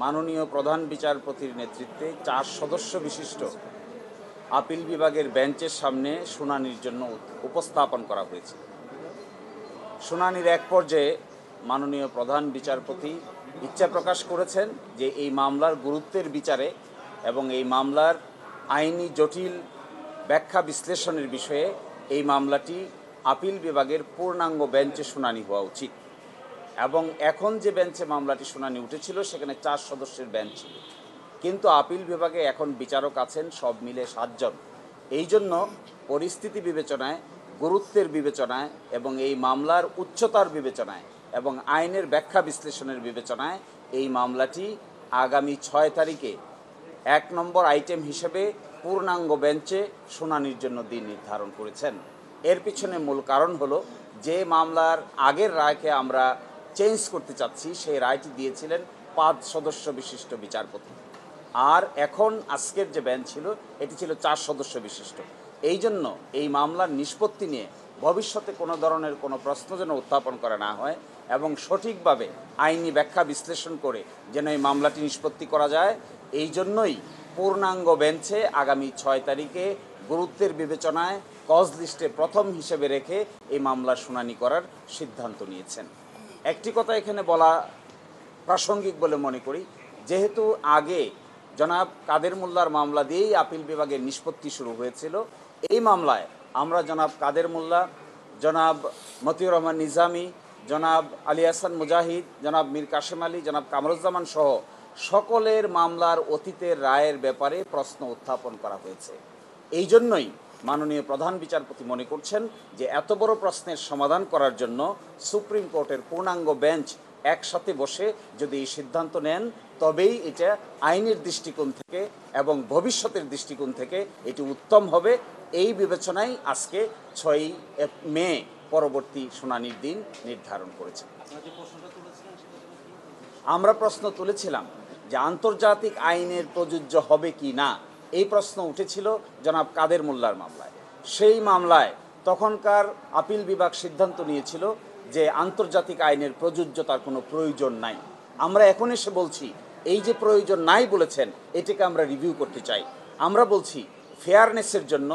মাননীয় প্রধান বিচারপতির নেতৃত্বে 4 সদস্য বিশিষ্ট আপিল বিভাগের বেঞ্চের সামনে শুনানির জন্য উপস্থাপন করা হয়েছে। শুনানির এক পর্যায়ে মাননীয় প্রধান বিচারপতি ইচ্ছা প্রকাশ করেছেন যে এই মামলার গুরুত্বের বিচারে এবং এই মামলার আইনি জটিল ব্যাখ্যা বিশ্লেষণের বিষয়ে এই মামলাটি আপিল বিভাগের পূর্ণাঙ্গ বেঞ্চে শুনানি হওয়া উচিত। এবং এখন যে বেঞ্চে মামলাটি শুনানি উঠেছিল সেখানে 4 সদস্যের বেঞ্চ ছিল, কিন্তু আপিল বিভাগে এখন বিচারক আছেন সব মিলে 7 জন। এই জন্য পরিস্থিতি বিবেচনায়, গুরুত্বের বিবেচনায় এবং এই মামলার উচ্চতার বিবেচনায় এবং আইনের ব্যাখ্যা বিশ্লেষণের বিবেচনায় এই মামলাটি আগামী 6 তারিখে 1 নম্বর আইটেম হিসেবে পূর্ণাঙ্গ বেঞ্চে শুনানির জন্য দিন নির্ধারণ করেছেন। এর পিছনে মূল কারণ হলো যে মামলার আগের রায়কে আমরা চেঞ্জ করতে চাচ্ছি, সেই রায়টি দিয়েছিলেন 5 সদস্য বিশিষ্ট বিচারপতি, আর এখন আজকের যে বেঞ্চ ছিল এটি ছিল 4 সদস্য বিশিষ্ট। এই জন্য এই মামলার নিষ্পত্তি নিয়ে ভবিষ্যতে কোনো ধরনের কোনো প্রশ্ন যেন উত্থাপন করা না হয় এবং সঠিকভাবে আইনি ব্যাখ্যা বিশ্লেষণ করে যেন এই মামলাটি নিষ্পত্তি করা যায়, এই জন্যই পূর্ণাঙ্গ বেঞ্চে আগামী 6 তারিখে গুরুত্বের বিবেচনায় কজ লিস্টে প্রথম হিসেবে রেখে এই মামলার শুনানি করার সিদ্ধান্ত নিয়েছেন। একটি কথা এখানে বলা প্রাসঙ্গিক বলে মনে করি, যেহেতু আগে জনাব কাদের মোল্লার মামলা দিয়েই আপিল বিভাগের নিষ্পত্তি শুরু হয়েছিল, এই মামলায় আমরা জনাব কাদের মোল্লা, জনাব মতিউর রহমান নিজামী, জনাব আলী হাসান মুজাহিদ, জনাব মীর কাশেম আলী, জনাব কামরুজ্জামান সহ সকলের মামলার অতীতের রায়ের ব্যাপারে প্রশ্ন উত্থাপন করা হয়েছে। এই জন্যই মাননীয় প্রধান বিচারপতি মনে করছেন যে এত বড় প্রশ্নের সমাধান করার জন্য সুপ্রিম কোর্টের পূর্ণাঙ্গ বেঞ্চ একসাথে বসে যদি এই সিদ্ধান্ত নেন, তবেই এটা আইনের দৃষ্টিকোণ থেকে এবং ভবিষ্যতের দৃষ্টিকোণ থেকে এটি উত্তম হবে। এই বিবেচনায় আজকে 6 মে পরবর্তী শুনানির দিন নির্ধারণ করেছে। আমরা প্রশ্ন তুলেছিলাম যে আন্তর্জাতিক আইনের প্রযোজ্য হবে কি না, এই প্রশ্ন উঠেছিল জনাব কাদের মোল্লার মামলায়। সেই মামলায় তখনকার আপিল বিভাগ সিদ্ধান্ত নিয়েছিল যে আন্তর্জাতিক আইনের প্রযোজ্যতার কোনো প্রয়োজন নাই। আমরা এখন এসে বলছি এই যে প্রয়োজন নাই বলেছেন, এটাকে আমরা রিভিউ করতে চাই। আমরা বলছি ফেয়ারনেসের জন্য,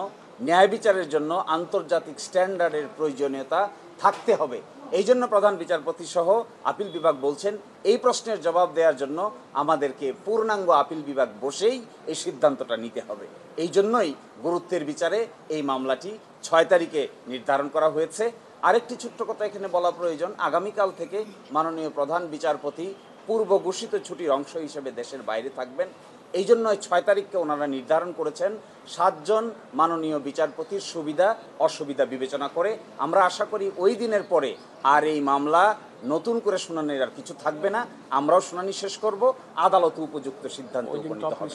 ন্যায় বিচারের জন্য আন্তর্জাতিক স্ট্যান্ডার্ডের প্রয়োজনীয়তা থাকতে হবে। এই জন্য প্রধান বিচারপতি সহ আপিল বিভাগ বলছেন এই প্রশ্নের জবাব দেওয়ার জন্য আমাদেরকে পূর্ণাঙ্গ আপিল বিভাগ বসেই এই সিদ্ধান্তটা নিতে হবে। এই জন্যই গুরুত্বের বিচারে এই মামলাটি 6 তারিখে নির্ধারণ করা হয়েছে। আরেকটি ছোট্ট কথা এখানে বলা প্রয়োজন, আগামীকাল থেকে মাননীয় প্রধান বিচারপতি পূর্ব ঘোষিত ছুটির অংশ হিসেবে দেশের বাইরে থাকবেন। এই জন্য 6 তারিখকে ওনারা নির্ধারণ করেছেন 7 জন মাননীয় বিচারপতির সুবিধা অসুবিধা বিবেচনা করে। আমরা আশা করি ওই দিনের পরে আর এই মামলা নতুন করে শুনানির আর কিছু থাকবে না। আমরাও শুনানি শেষ করব, আদালত উপযুক্ত সিদ্ধান্ত উপনীত হবে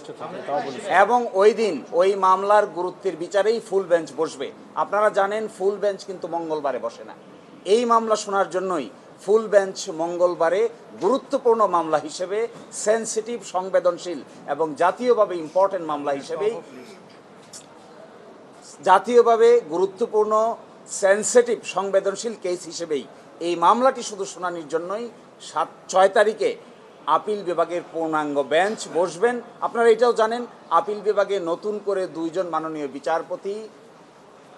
এবং ওই দিন ওই মামলার গুরুত্বের বিচারেই ফুল বেঞ্চ বসবে। আপনারা জানেন ফুল বেঞ্চ কিন্তু মঙ্গলবারে বসে না। এই মামলা শোনার জন্যই ফুল বেঞ্চ মঙ্গলবারে গুরুত্বপূর্ণ মামলা হিসেবে, সেন্সিটিভ সংবেদনশীল এবং জাতীয়ভাবে ইম্পর্টেন্ট মামলা হিসেবেই, জাতীয়ভাবে গুরুত্বপূর্ণ সেন্সিটিভ সংবেদনশীল কেস হিসেবেই এই মামলাটি শুধু শুনানির জন্যই 6 তারিখে আপিল বিভাগের পূর্ণাঙ্গ বেঞ্চ বসবেন। আপনারা এটাও জানেন আপিল বিভাগে নতুন করে 2 জন মাননীয় বিচারপতি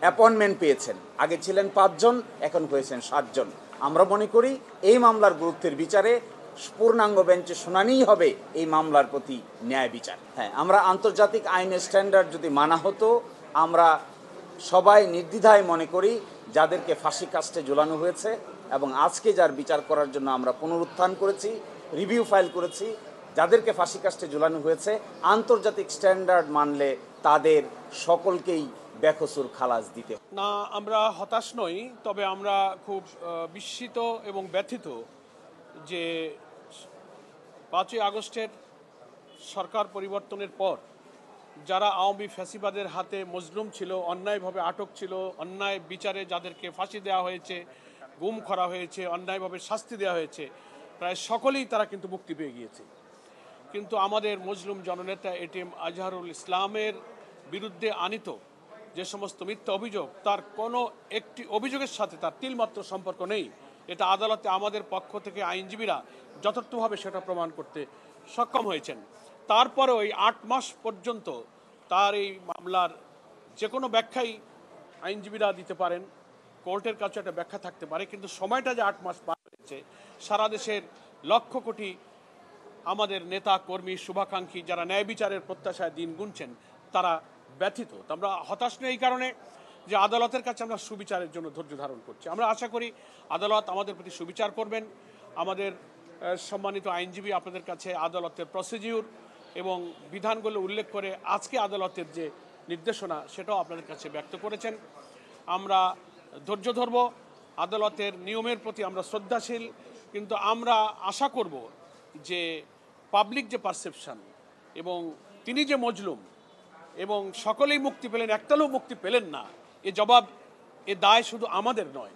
অ্যাপয়েন্টমেন্ট পেয়েছেন। আগে ছিলেন 5 জন, এখন হয়েছেন 7 জন। আমরা মনে করি এই মামলার গুরুত্বের বিচারে পূর্ণাঙ্গ বেঞ্চে শুনানিই হবে এই মামলার প্রতি ন্যায় বিচার। হ্যাঁ, আমরা আন্তর্জাতিক আইনের স্ট্যান্ডার্ড যদি মানা হতো, আমরা সবাই নির্দ্বিধায় মনে করি যাদেরকে ফাঁসি কাস্টে ঝুলানো হয়েছে এবং আজকে যার বিচার করার জন্য আমরা পুনরুত্থান করেছি, রিভিউ ফাইল করেছি, যাদেরকে ফাঁসি কাস্টে ঝুলানো হয়েছে আন্তর্জাতিক স্ট্যান্ডার্ড মানলে তাদের সকলকেই বেকসুর খালাস দিতে না। আমরা হতাশ নই, তবে আমরা খুব বিস্মিত এবং ব্যথিত যে 5ই আগস্টের সরকার পরিবর্তনের পর যারা আওয়ামী ফ্যাসিবাদের হাতে মজলুম ছিল, অন্যায়ভাবে আটক ছিল, অন্যায় বিচারে যাদেরকে ফাঁসি দেওয়া হয়েছে, গুম করা হয়েছে, অন্যায়ভাবে শাস্তি দেওয়া হয়েছে, প্রায় সকলেই তারা কিন্তু মুক্তি পেয়ে গিয়েছে। কিন্তু আমাদের মজলুম জননেতা এটিএম আজহারুল ইসলামের বিরুদ্ধে আনিত যে সমস্ত মিথ্যা অভিযোগ, তার কোনো একটি অভিযোগের সাথে তার তিলমাত্র সম্পর্ক নেই। এটা আদালতে আমাদের পক্ষ থেকে আইনজীবীরা যথার্থভাবে সেটা প্রমাণ করতে সক্ষম হয়েছেন। তারপরে ওই 8 মাস পর্যন্ত তার এই মামলার যে কোনো ব্যাখ্যাই আইনজীবীরা দিতে পারেন, কোর্টের কাছে একটা ব্যাখ্যা থাকতে পারে, কিন্তু সময়টা যে 8 মাস পার হয়েছে, সারা দেশের লক্ষ কোটি আমাদের নেতা কর্মী শুভাকাঙ্ক্ষী যারা ন্যায় বিচারের প্রত্যাশায় দিন গুনছেন তারা ব্যথিত। তো আমরা হতাশ নই এই কারণে যে আদালতের কাছে আমরা সুবিচারের জন্য ধৈর্য ধারণ করছি। আমরা আশা করি আদালত আমাদের প্রতি সুবিচার করবেন। আমাদের সম্মানিত আইনজীবী আপনাদের কাছে আদালতের প্রসিডিউর এবং বিধানগুলো উল্লেখ করে আজকে আদালতের যে নির্দেশনা সেটাও আপনাদের কাছে ব্যক্ত করেছেন। আমরা ধৈর্য ধরব, আদালতের নিয়মের প্রতি আমরা শ্রদ্ধাশীল, কিন্তু আমরা আশা করব যে পাবলিক যে পারসেপশন এবং তিনি যে মজলুম এবং সকলেই মুক্তি পেলেন, একটালেও মুক্তি পেলেন না, এ জবাব, এ দায় শুধু আমাদের নয়,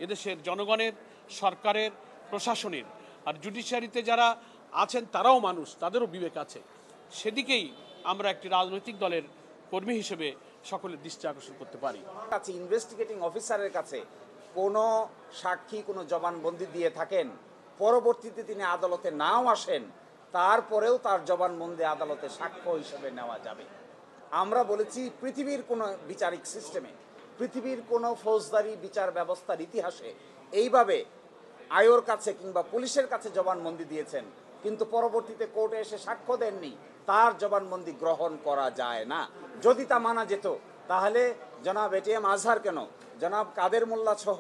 এদেশের জনগণের, সরকারের, প্রশাসনের। আর জুডিশিয়ারিতে যারা আছেন তারাও মানুষ, তাদেরও বিবেক আছে। সেদিকেই আমরা একটি রাজনৈতিক দলের কর্মী হিসেবে সকলের দৃষ্টি আকর্ষণ করতে পারি। কাছে ইনভেস্টিগেটিং অফিসারের কাছে কোনো সাক্ষী কোনো জবানবন্দি দিয়ে থাকেন, পরবর্তীতে তিনি আদালতে নাও আসেন, তারপরেও তার জবানবন্দি আদালতে সাক্ষ্য হিসেবে নেওয়া যাবে। আমরা বলেছি পৃথিবীর কোনো বিচারিক সিস্টেমে, পৃথিবীর কোনো ফৌজদারি বিচার ব্যবস্থার ইতিহাসে এইভাবে আয়োর কাছে কিংবা পুলিশের কাছে জবানবন্দি দিয়েছেন কিন্তু পরবর্তীতে কোর্টে এসে সাক্ষ্য দেননি, তার জবানবন্দি গ্রহণ করা যায় না। যদি তা মানা যেত তাহলে জনাব এটিএম আজহার কেন, জনাব কাদের মোল্লা সহ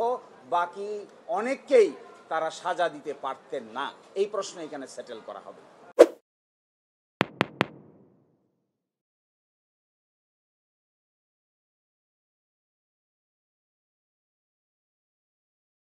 বাকি অনেককেই তারা সাজা দিতে পারতেন না। এই প্রশ্ন এখানে সেটেল করা হবে।